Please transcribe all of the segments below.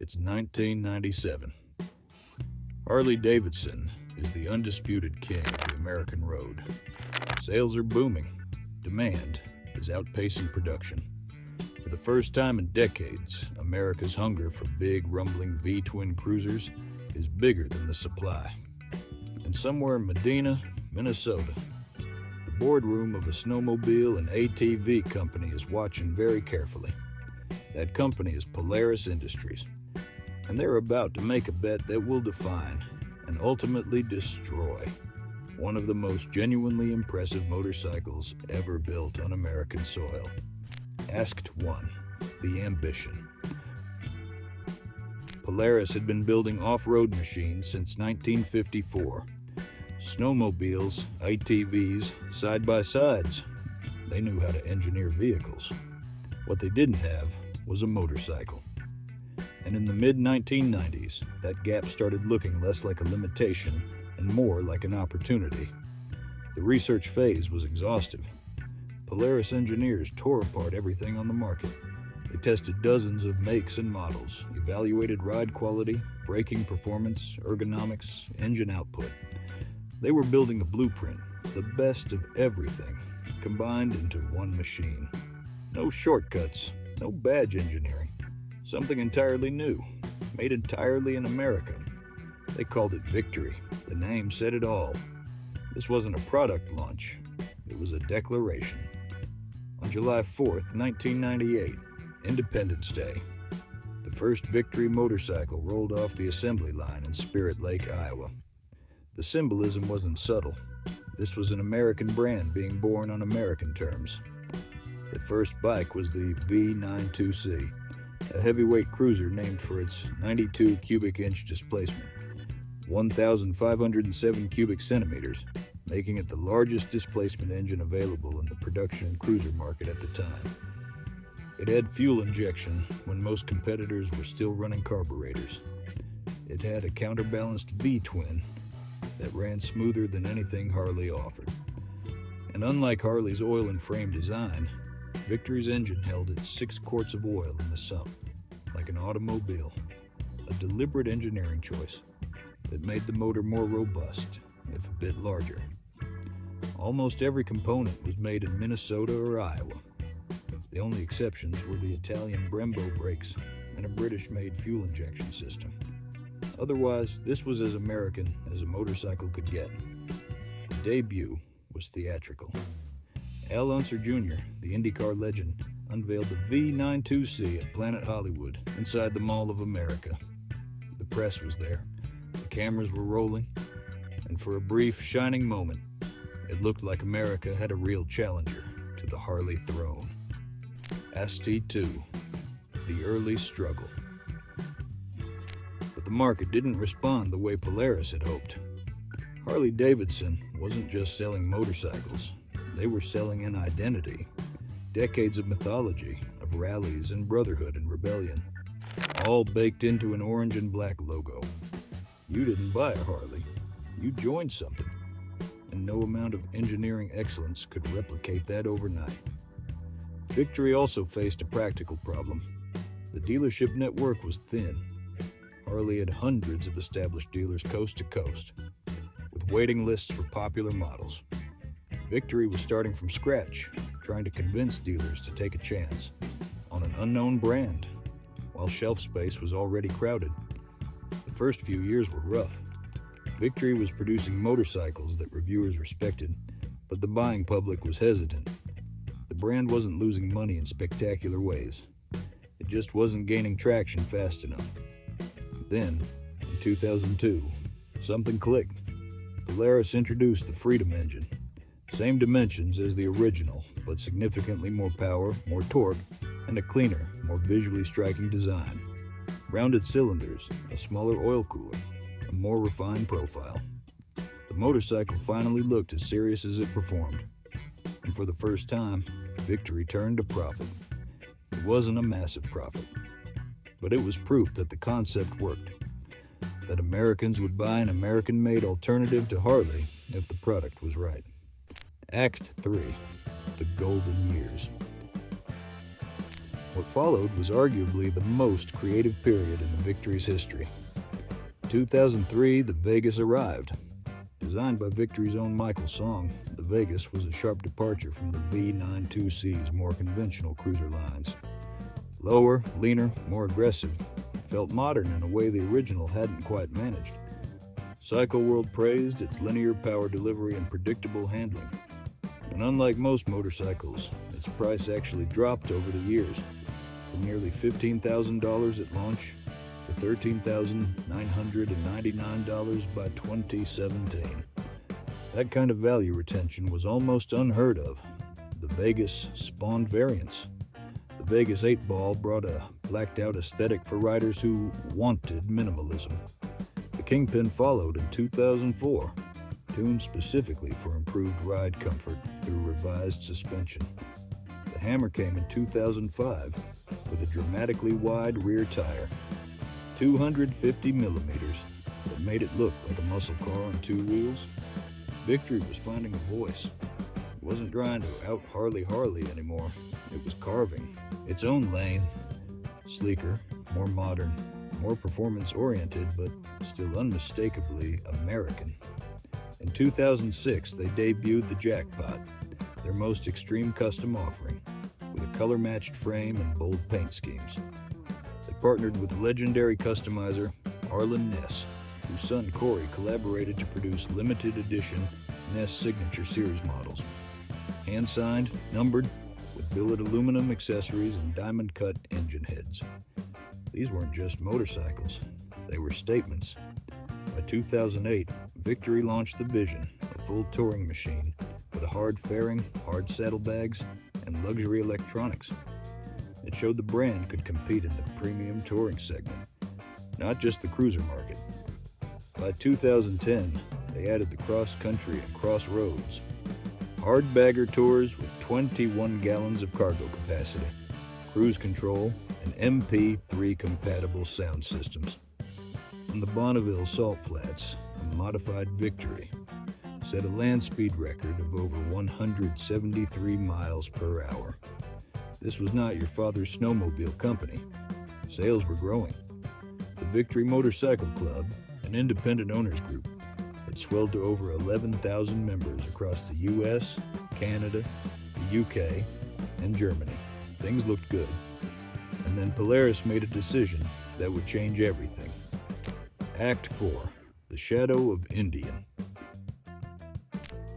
It's 1997. Harley-Davidson is the undisputed king of the American road. Sales are booming. Demand is outpacing production. For the first time in decades, America's hunger for big, rumbling V-twin cruisers is bigger than the supply. And somewhere in Medina, Minnesota, the boardroom of a snowmobile and ATV company is watching very carefully. That company is Polaris Industries, and they're about to make a bet that will define and ultimately destroy one of the most genuinely impressive motorcycles ever built on American soil. Asked 1. The ambition. Polaris had been building off-road machines since 1954. Snowmobiles, ATVs, side-by-sides. They knew how to engineer vehicles. What they didn't have was a motorcycle. And in the mid-1990s, that gap started looking less like a limitation and more like an opportunity. The research phase was exhaustive. Polaris engineers tore apart everything on the market. They tested dozens of makes and models, evaluated ride quality, braking performance, ergonomics, engine output. They were building a blueprint, the best of everything, combined into one machine. No shortcuts, no badge engineering. Something entirely new, made entirely in America. They called it Victory. The name said it all. This wasn't a product launch. It was a declaration. On July 4th, 1998, Independence Day, the first Victory motorcycle rolled off the assembly line in Spirit Lake, Iowa. The symbolism wasn't subtle. This was an American brand being born on American terms. The first bike was the V92C, a heavyweight cruiser named for its 92 cubic inch displacement, 1,507 cubic centimeters, making it the largest displacement engine available in the production cruiser market at the time. It had fuel injection when most competitors were still running carburetors. It had a counterbalanced V-twin that ran smoother than anything Harley offered. And unlike Harley's oil and frame design, Victory's engine held its 6 quarts of oil in the sump, like an automobile, a deliberate engineering choice that made the motor more robust, if a bit larger. Almost every component was made in Minnesota or Iowa. The only exceptions were the Italian Brembo brakes and a British-made fuel injection system. Otherwise, this was as American as a motorcycle could get. The debut was theatrical. Al Unser Jr., the IndyCar legend, unveiled the V92C at Planet Hollywood inside the Mall of America. The press was there, the cameras were rolling, and for a brief, shining moment, it looked like America had a real challenger to the Harley throne. ST2, the early struggle. But the market didn't respond the way Polaris had hoped. Harley-Davidson wasn't just selling motorcycles. They were selling an identity, decades of mythology, of rallies and brotherhood and rebellion, all baked into an orange and black logo. You didn't buy a Harley, you joined something, and no amount of engineering excellence could replicate that overnight. Victory also faced a practical problem. The dealership network was thin. Harley had hundreds of established dealers coast to coast, with waiting lists for popular models. Victory was starting from scratch, trying to convince dealers to take a chance on an unknown brand, while shelf space was already crowded. The first few years were rough. Victory was producing motorcycles that reviewers respected, but the buying public was hesitant. The brand wasn't losing money in spectacular ways. It just wasn't gaining traction fast enough. Then, in 2002, something clicked. Polaris introduced the Freedom engine. Same dimensions as the original, but significantly more power, more torque, and a cleaner, more visually striking design. Rounded cylinders, a smaller oil cooler, a more refined profile. The motorcycle finally looked as serious as it performed. And for the first time, Victory turned a profit. It wasn't a massive profit, but it was proof that the concept worked, that Americans would buy an American-made alternative to Harley if the product was right. Act 3. The Golden Years. What followed was arguably the most creative period in the Victory's history. In 2003, the Vegas arrived. Designed by Victory's own Michael Song, the Vegas was a sharp departure from the V92C's more conventional cruiser lines. Lower, leaner, more aggressive, it felt modern in a way the original hadn't quite managed. Cycle World praised its linear power delivery and predictable handling. And unlike most motorcycles, its price actually dropped over the years, from nearly $15,000 at launch to $13,999 by 2017. That kind of value retention was almost unheard of. The Vegas spawned variants. The Vegas 8-Ball brought a blacked-out aesthetic for riders who wanted minimalism. The Kingpin followed in 2004, tuned specifically for improved ride comfort through revised suspension. The Hammer came in 2005 with a dramatically wide rear tire, 250 millimeters, that made it look like a muscle car on two wheels. Victory was finding a voice. It wasn't trying to out Harley anymore. It was carving its own lane, sleeker, more modern, more performance-oriented, but still unmistakably American. In 2006, they debuted the Jackpot, their most extreme custom offering, with a color-matched frame and bold paint schemes. They partnered with legendary customizer Arlen Ness, whose son Corey collaborated to produce limited edition Ness Signature Series models. Hand-signed, numbered, with billet aluminum accessories and diamond-cut engine heads. These weren't just motorcycles, they were statements. By 2008, Victory launched the Vision, a full touring machine with a hard fairing, hard saddlebags, and luxury electronics. It showed the brand could compete in the premium touring segment, not just the cruiser market. By 2010, they added the cross-country and cross-roads, hard bagger tours with 21 gallons of cargo capacity, cruise control, and MP3-compatible sound systems. On the Bonneville Salt Flats, a modified Victory set a land speed record of over 173 miles per hour. This was not your father's snowmobile company. Sales were growing. The Victory Motorcycle Club, an independent owners group, had swelled to over 11,000 members across the US, Canada, the UK, and Germany. Things looked good. And then Polaris made a decision that would change everything. Act 4, The Shadow of Indian.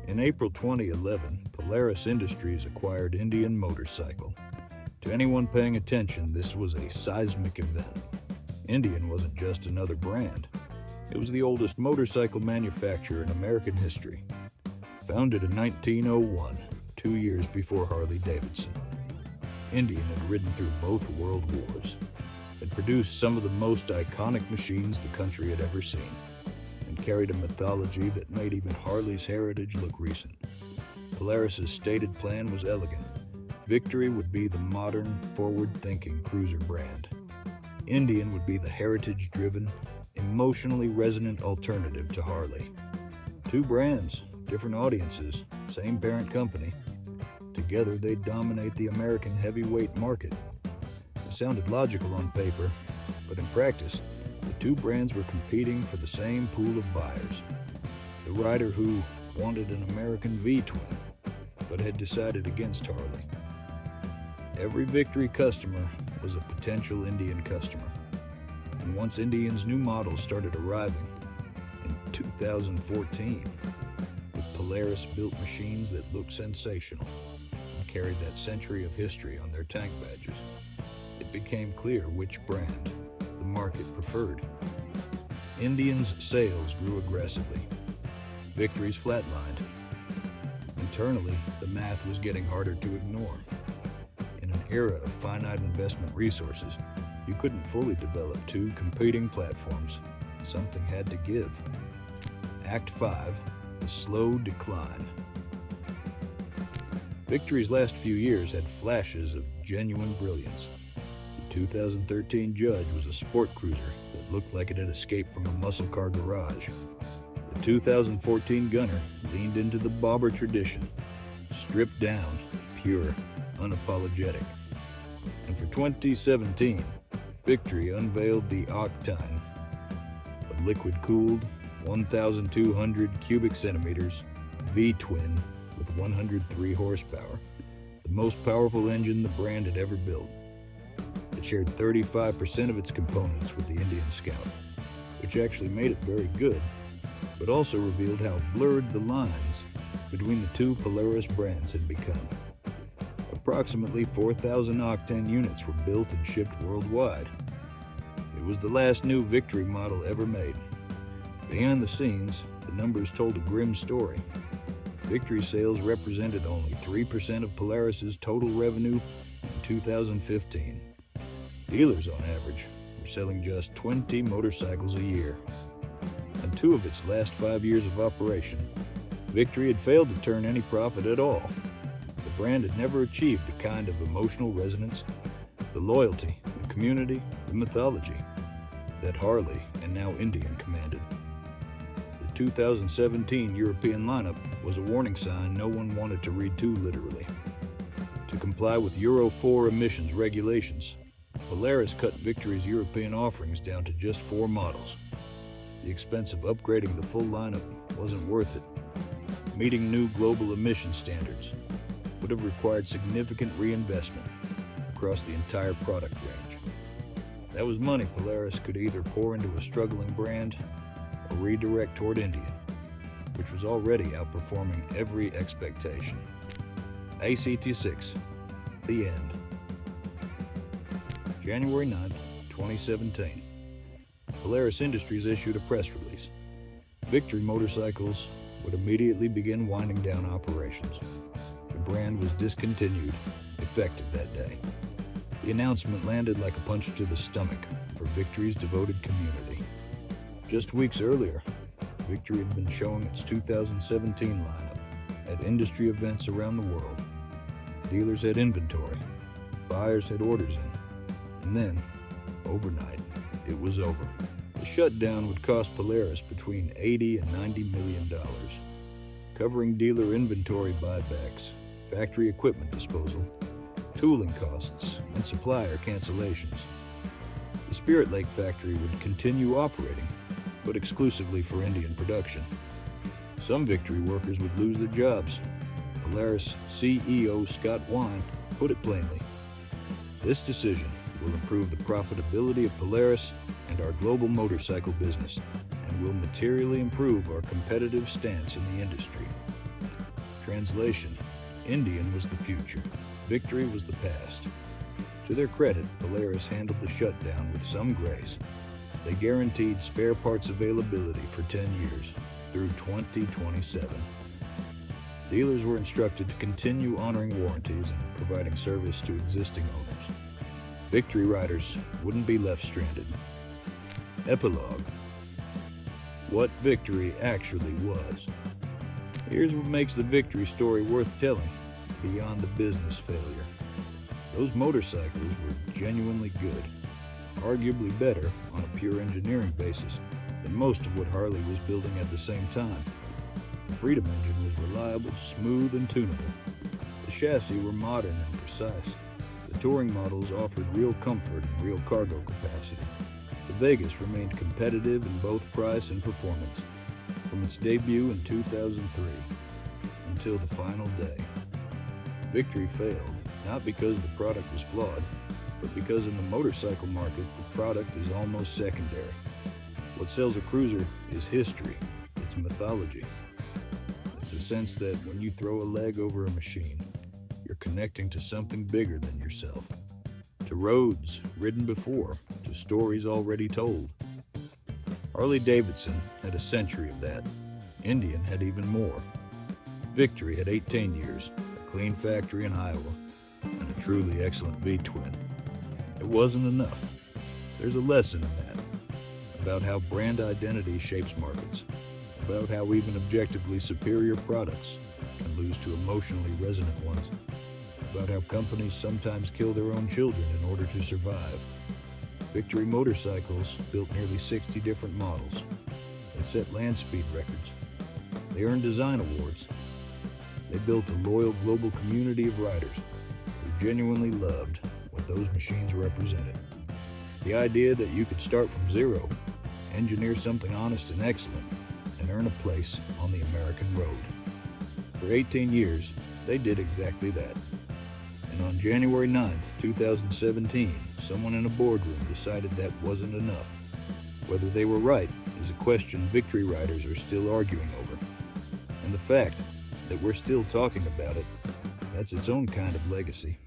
In April 2011, Polaris Industries acquired Indian Motorcycle. To anyone paying attention, this was a seismic event. Indian wasn't just another brand. It was the oldest motorcycle manufacturer in American history. Founded in 1901, 2 years before Harley-Davidson. Indian had ridden through both world wars, had produced some of the most iconic machines the country had ever seen, and carried a mythology that made even Harley's heritage look recent. Polaris's stated plan was elegant. Victory would be the modern, forward-thinking cruiser brand. Indian would be the heritage-driven, emotionally resonant alternative to Harley. Two brands, different audiences, same parent company. Together, they'd dominate the American heavyweight market. It sounded logical on paper, but in practice, the two brands were competing for the same pool of buyers. The rider who wanted an American V-twin, but had decided against Harley. Every Victory customer was a potential Indian customer. And once Indian's new models started arriving in 2014, with Polaris-built machines that looked sensational and carried that century of history on their tank badges, it became clear which brand the market preferred. Indian's sales grew aggressively. Victory's flatlined. Internally, the math was getting harder to ignore. In an era of finite investment resources, you couldn't fully develop two competing platforms. Something had to give. Act 5, The Slow Decline. Victory's last few years had flashes of genuine brilliance. The 2013 Judge was a sport cruiser that looked like it had escaped from a muscle car garage. The 2014 Gunner leaned into the bobber tradition, stripped down, pure, unapologetic. And for 2017, Victory unveiled the Octane, a liquid-cooled, 1,200 cubic centimeters V-twin with 103 horsepower, the most powerful engine the brand had ever built. It shared 35% of its components with the Indian Scout, which actually made it very good, but also revealed how blurred the lines between the two Polaris brands had become. Approximately 4,000 Octane units were built and shipped worldwide. It was the last new Victory model ever made. Behind the scenes, the numbers told a grim story. Victory sales represented only 3% of Polaris's total revenue in 2015. Dealers, on average, were selling just 20 motorcycles a year. In 2 of its last 5 years of operation, Victory had failed to turn any profit at all. The brand had never achieved the kind of emotional resonance, the loyalty, the community, the mythology that Harley and now Indian commanded. The 2017 European lineup was a warning sign no one wanted to read too literally. To comply with Euro 4 emissions regulations, Polaris cut Victory's European offerings down to just 4 models. The expense of upgrading the full lineup wasn't worth it. Meeting new global emission standards would have required significant reinvestment across the entire product range. That was money Polaris could either pour into a struggling brand or redirect toward Indian, which was already outperforming every expectation. ACT6, the end. January 9th, 2017. Polaris Industries issued a press release. Victory motorcycles would immediately begin winding down operations. The brand was discontinued, effective that day. The announcement landed like a punch to the stomach for Victory's devoted community. Just weeks earlier, Victory had been showing its 2017 lineup at industry events around the world. Dealers had inventory, buyers had orders in, and then, overnight, it was over. The shutdown would cost Polaris between $80 and $90 million, covering dealer inventory buybacks, factory equipment disposal, tooling costs, and supplier cancellations. The Spirit Lake factory would continue operating, but exclusively for Indian production. Some Victory workers would lose their jobs. Polaris CEO Scott Wine put it plainly. This decision will improve the profitability of Polaris and our global motorcycle business, and will materially improve our competitive stance in the industry. Translation: Indian was the future, Victory was the past. To their credit, Polaris handled the shutdown with some grace. They guaranteed spare parts availability for 10 years, through 2027. Dealers were instructed to continue honoring warranties and providing service to existing owners. Victory riders wouldn't be left stranded. Epilogue: what Victory actually was. Here's what makes the Victory story worth telling, beyond the business failure. Those motorcycles were genuinely good, arguably better on a pure engineering basis than most of what Harley was building at the same time. The Freedom engine was reliable, smooth, and tunable. The chassis were modern and precise. The touring models offered real comfort and real cargo capacity. The Vegas remained competitive in both price and performance, from its debut in 2003 until the final day. Victory failed, not because the product was flawed, but because in the motorcycle market, the product is almost secondary. What sells a cruiser is history, it's mythology. It's a sense that when you throw a leg over a machine, you're connecting to something bigger than yourself, to roads ridden before, to stories already told. Harley-Davidson had a century of that. Indian had even more. Victory had 18 years, a clean factory in Iowa, and a truly excellent V-twin. It wasn't enough. There's a lesson in that, about how brand identity shapes markets, about how even objectively superior products can lose to emotionally resonant ones, about how companies sometimes kill their own children in order to survive. Victory motorcycles built nearly 60 different models. They set land speed records. They earned design awards. They built a loyal global community of riders who genuinely loved what what those machines represented. The idea that you could start from zero, engineer something honest and excellent, and earn a place on the American road. For 18 years, they did exactly that. And on January 9th, 2017, someone in a boardroom decided that wasn't enough. Whether they were right is a question victory riders are still arguing over. And the fact that we're still talking about it, that's its own kind of legacy.